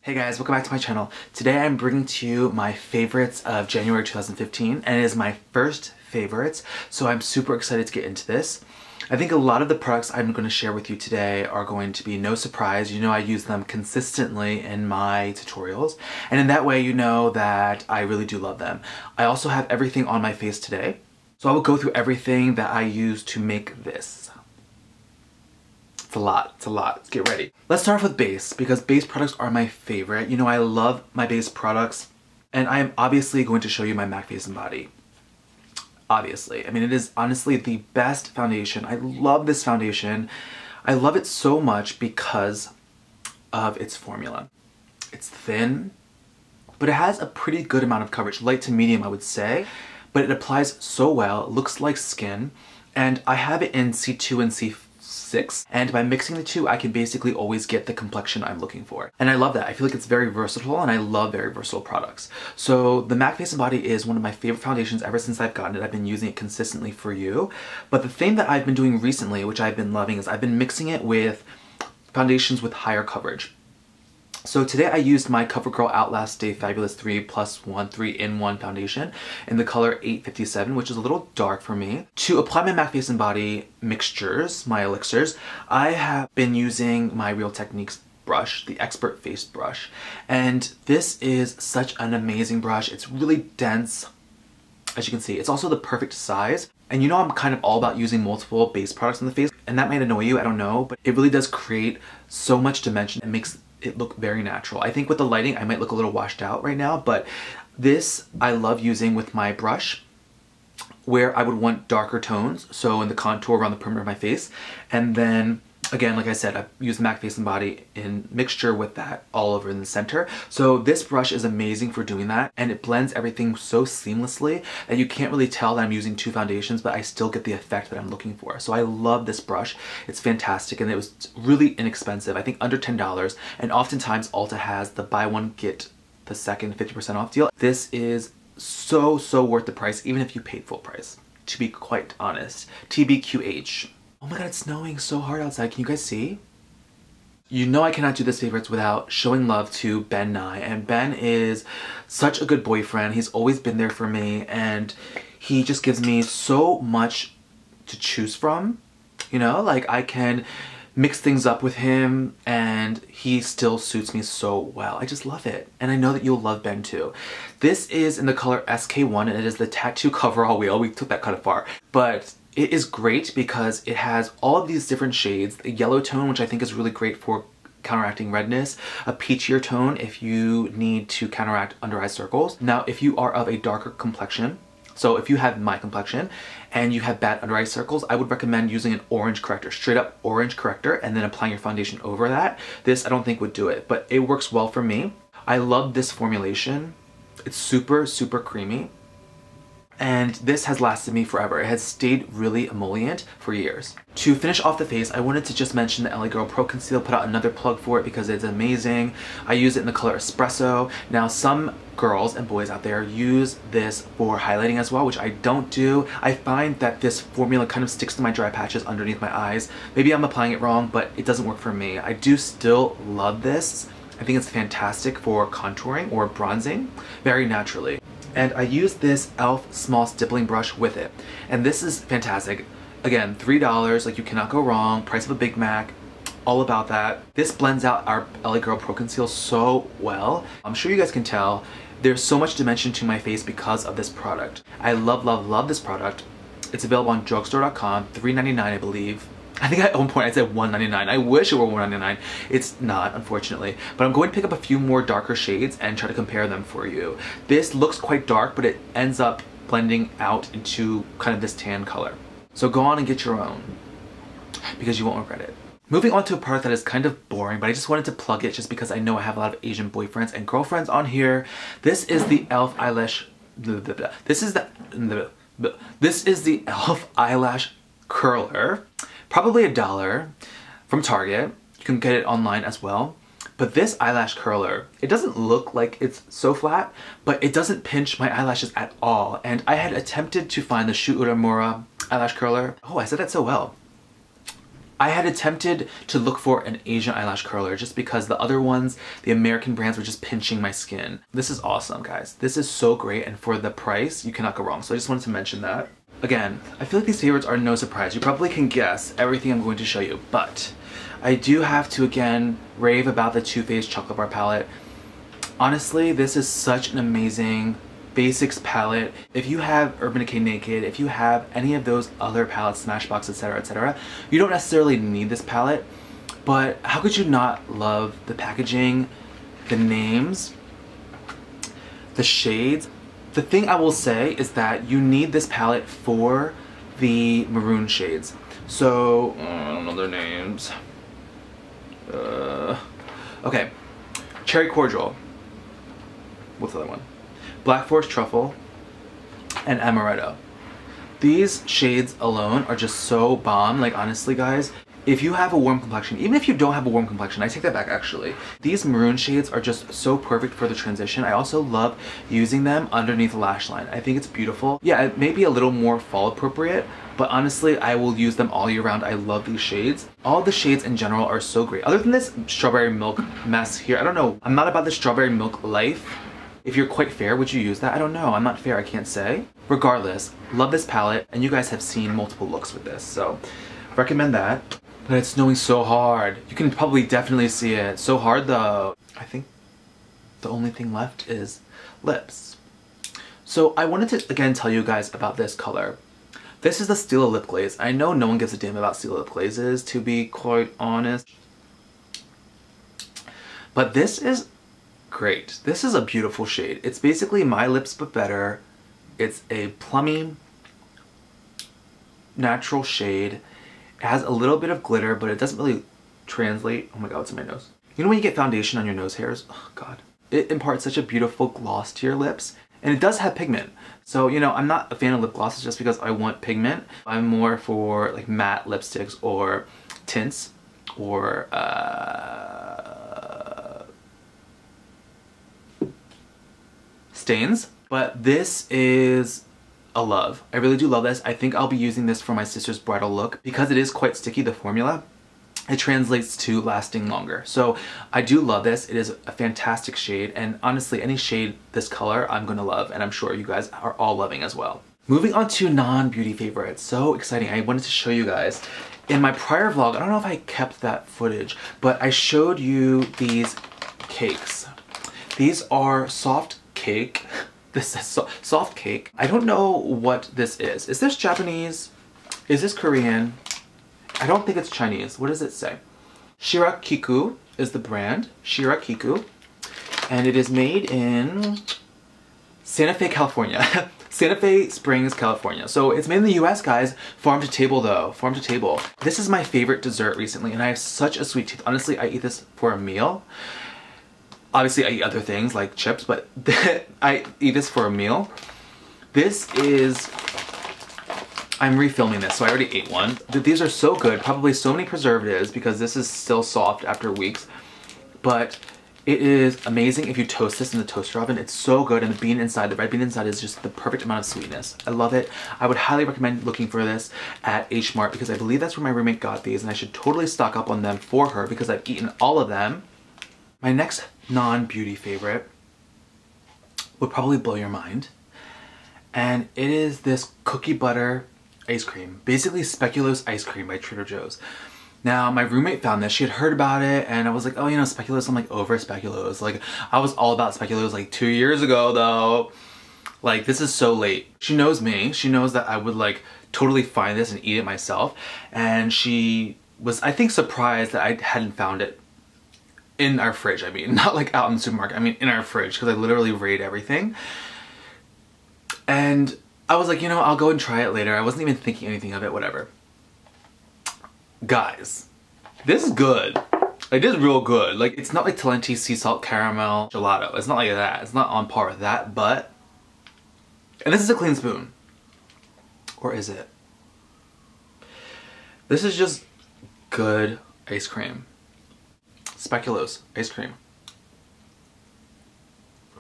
Hey guys, welcome back to my channel. Today I'm bringing to you my favorites of January 2015, and it is my first favorites, so I'm super excited to get into this. I think a lot of the products I'm going to share with you today are going to be no surprise. You know I use them consistently in my tutorials, and in that way you know that I really do love them. I also have everything on my face today, so I will go through everything that I use to make this. It's a lot, let's get ready. Let's start off with base, because base products are my favorite. You know I love my base products, and I am obviously going to show you my MAC Face and Body. Obviously. I mean, it is honestly the best foundation. I love this foundation. I love it so much because of its formula. It's thin, but it has a pretty good amount of coverage, light to medium I would say, but it applies so well, it looks like skin, and I have it in C2 and C6, and by mixing the two I can basically always get the complexion I'm looking for. And I love that. I feel like it's very versatile, and I love very versatile products. So the MAC Face and Body is one of my favorite foundations ever since I've gotten it. I've been using it consistently for you. But the thing that I've been doing recently, which I've been loving, is I've been mixing it with foundations with higher coverage. So today I used my Covergirl Outlast Stay Fabulous 3+1 3-in-1 foundation in the color 857, which is a little dark for me. To apply my MAC Face and Body mixtures, my elixirs, I have been using my Real Techniques brush, the Expert Face brush. And this is such an amazing brush. It's really dense, as you can see. It's also the perfect size. And you know I'm kind of all about using multiple base products on the face, and that might annoy you, I don't know, but it really does create so much dimension. It makes it look very natural. I think with the lighting I might look a little washed out right now, but this I love using with my brush where I would want darker tones, so in the contour around the perimeter of my face, and then again, like I said, I use MAC Face and Body in mixture with that all over in the center. So this brush is amazing for doing that, and it blends everything so seamlessly that you can't really tell that I'm using two foundations, but I still get the effect that I'm looking for. So I love this brush. It's fantastic, and it was really inexpensive. I think under $10, and oftentimes Ulta has the buy one get the second 50% off deal. This is so worth the price, even if you paid full price, to be quite honest. TBQH. Oh my god, it's snowing so hard outside. Can you guys see? You know I cannot do this favorites without showing love to Ben-Nye, and Ben is such a good boyfriend. He's always been there for me, and he just gives me so much to choose from. You know, like I can mix things up with him and he still suits me so well. I just love it. And I know that you'll love Ben too. This is in the color SK1, and it is the Tattoo Coverall Wheel. We took that kind of far, but it is great because it has all of these different shades. A yellow tone, which I think is really great for counteracting redness. A peachier tone if you need to counteract under eye circles. Now, if you are of a darker complexion, so if you have my complexion and you have bad under eye circles, I would recommend using an orange corrector, straight up orange corrector, and then applying your foundation over that. This I don't think would do it, but it works well for me. I love this formulation. It's super creamy. And this has lasted me forever. It has stayed really emollient for years. To finish off the face, I wanted to just mention the LA Girl PROconceal, put out another plug for it because it's amazing. I use it in the color Espresso. Now some girls and boys out there use this for highlighting as well, which I don't do. I find that this formula kind of sticks to my dry patches underneath my eyes. Maybe I'm applying it wrong, but it doesn't work for me. I do still love this. I think it's fantastic for contouring or bronzing very naturally. And I use this e.l.f. small stippling brush with it. And this is fantastic. Again, $3, like you cannot go wrong. Price of a Big Mac, all about that. This blends out our LA Girl PROconceal so well. I'm sure you guys can tell there's so much dimension to my face because of this product. I love this product. It's available on drugstore.com, $3.99 I believe. I think at one point I said $1.99. I wish it were $1.99. It's not, unfortunately. But I'm going to pick up a few more darker shades and try to compare them for you. This looks quite dark, but it ends up blending out into kind of this tan color. So go on and get your own, because you won't regret it. Moving on to a product that is kind of boring, but I just wanted to plug it just because I know I have a lot of Asian boyfriends and girlfriends on here. This is the e.l.f. eyelash... This is the e.l.f. eyelash curler. Probably $1 from Target. You can get it online as well. But this eyelash curler, it doesn't look like it's so flat, but it doesn't pinch my eyelashes at all. And I had attempted to find the Shu Uemura eyelash curler. Oh, I said that so well. I had attempted to look for an Asian eyelash curler just because the other ones, the American brands, were just pinching my skin. This is awesome, guys. This is so great, and for the price, you cannot go wrong. So I just wanted to mention that. Again, I feel like these favorites are no surprise. You probably can guess everything I'm going to show you, but I do have to, again, rave about the Too Faced Chocolate Bar palette. Honestly, this is such an amazing basics palette. If you have Urban Decay Naked, if you have any of those other palettes, Smashbox, etc., you don't necessarily need this palette, but how could you not love the packaging, the names, the shades? The thing I will say is that you need this palette for the maroon shades. So, I don't know their names. Okay, Cherry Cordial. What's the other one? Black Forest Truffle, and Amaretto. These shades alone are just so bomb. Like, honestly, guys, if you have a warm complexion, even if you don't have a warm complexion, I take that back actually, these maroon shades are just so perfect for the transition. I also love using them underneath the lash line. I think it's beautiful. Yeah, it may be a little more fall appropriate, but honestly, I will use them all year round. I love these shades. All the shades in general are so great. Other than this strawberry milk mess here, I don't know. I'm not about the strawberry milk life. If you're quite fair, would you use that? I don't know. I'm not fair, I can't say. Regardless, love this palette, and you guys have seen multiple looks with this, so recommend that. But it's snowing so hard. You can probably definitely see it. So hard though. I think the only thing left is lips. So I wanted to, again, tell you guys about this color. This is the Stila lip glaze. I know no one gives a damn about Stila lip glazes, to be quite honest. But this is great. This is a beautiful shade. It's basically My Lips but better. It's a plummy, natural shade. It has a little bit of glitter, but it doesn't really translate. Oh my god, it's in my nose. You know when you get foundation on your nose hairs? Oh god. It imparts such a beautiful gloss to your lips, and it does have pigment. So, you know, I'm not a fan of lip glosses just because I want pigment. I'm more for like matte lipsticks or tints or stains. But this is a love. I really do love this. I think I'll be using this for my sister's bridal look because it is quite sticky, the formula. It translates to lasting longer. So I do love this. It is a fantastic shade, and honestly, any shade this color I'm gonna love, and I'm sure you guys are all loving as well. Moving on to non-beauty favorites. So exciting. I wanted to show you guys. In my prior vlog, I don't know if I kept that footage, but I showed you these cakes. These are soft cake. This is soft cake. I don't know what this is. Is this Japanese? Is this Korean? I don't think it's Chinese. What does it say? Shirakiku is the brand. Shirakiku. And it is made in Santa Fe, California. Santa Fe Springs, California. So it's made in the US, guys. Farm to table though. Farm to table. This is my favorite dessert recently, and I have such a sweet tooth. Honestly, I eat this for a meal. Obviously, I eat other things like chips, but I eat this for a meal. This is... I'm refilming this, so I already ate one. These are so good, probably so many preservatives because this is still soft after weeks. But it is amazing if you toast this in the toaster oven. It's so good, and the bean inside, the red bean inside is just the perfect amount of sweetness. I love it. I would highly recommend looking for this at H Mart because I believe that's where my roommate got these, and I should totally stock up on them for her because I've eaten all of them. My next non-beauty favorite would probably blow your mind, and it is this cookie butter ice cream, basically speculoos ice cream by Trader Joe's. Now, my roommate found this. She had heard about it, and I was like, oh, you know, speculoos. I'm like, over speculoos. Like, I was all about speculoos like 2 years ago, though. Like, this is so late. She knows me. She knows that I would like totally find this and eat it myself, and she was, I think, surprised that I hadn't found it in our fridge. I mean, not like out in the supermarket. I mean, in our fridge, because I literally raid everything. And I was like, you know, I'll go and try it later. I wasn't even thinking anything of it, whatever. Guys, this is good. Like, this is real good. Like, it's not like Talenti sea salt caramel gelato. It's not like that. It's not on par with that, but... And this is a clean spoon. Or is it? This is just good ice cream. Speculoos ice cream.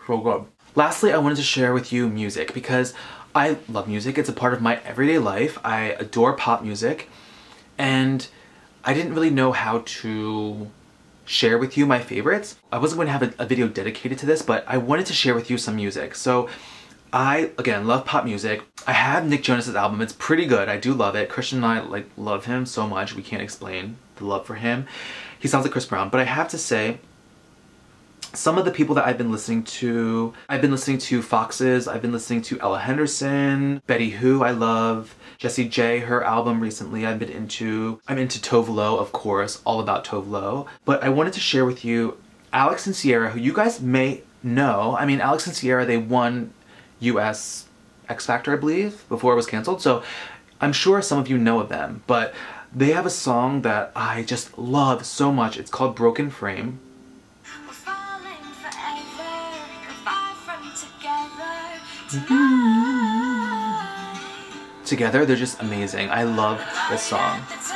So good. Lastly, I wanted to share with you music because I love music. It's a part of my everyday life. I adore pop music, and I didn't really know how to share with you my favorites. I wasn't going to have a video dedicated to this, but I wanted to share with you some music. So I, again, love pop music. I have Nick Jonas's album. It's pretty good. I do love it. Christian and I like love him so much. We can't explain the love for him. He sounds like Chris Brown. But I have to say, some of the people that I've been listening to Foxes, I've been listening to Ella Henderson, Betty Who I love, Jessie J, her album recently I'm into Tove Lo, of course, all about Tove Lo. But I wanted to share with you Alex and Sierra, who you guys may know. I mean, Alex and Sierra, they won US X Factor, I believe, before it was canceled. So I'm sure some of you know of them, but they have a song that I just love so much. It's called Broken Frame. Together, they're just amazing. I love this song. It's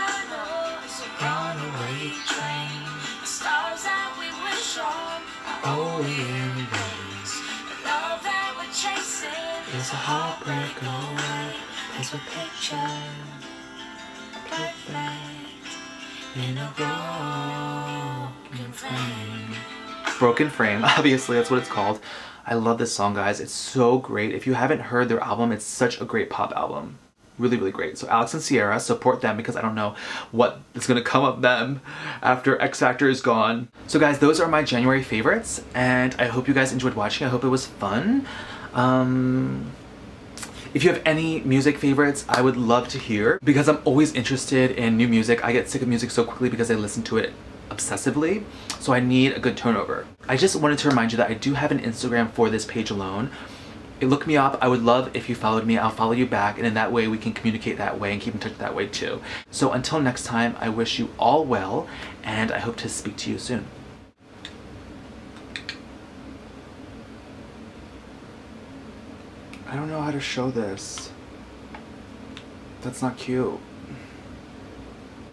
a heartbreak away, as a picture perfect in a broken frame. Broken Frame, obviously that's what it's called. I love this song, guys. It's so great. If you haven't heard their album, it's such a great pop album. Really, really great. So Alex and Sierra, support them because I don't know what is gonna come of them after X Factor is gone. So guys, those are my January favorites, and I hope you guys enjoyed watching. I hope it was fun. If you have any music favorites, I would love to hear because I'm always interested in new music. I get sick of music so quickly because I listen to it obsessively, so I need a good turnover. I just wanted to remind you that I do have an Instagram for this page alone. Look me up. I would love if you followed me. I'll follow you back, and in that way we can communicate that way and keep in touch that way too. So until next time, I wish you all well, and I hope to speak to you soon. I don't know how to show this. That's not cute.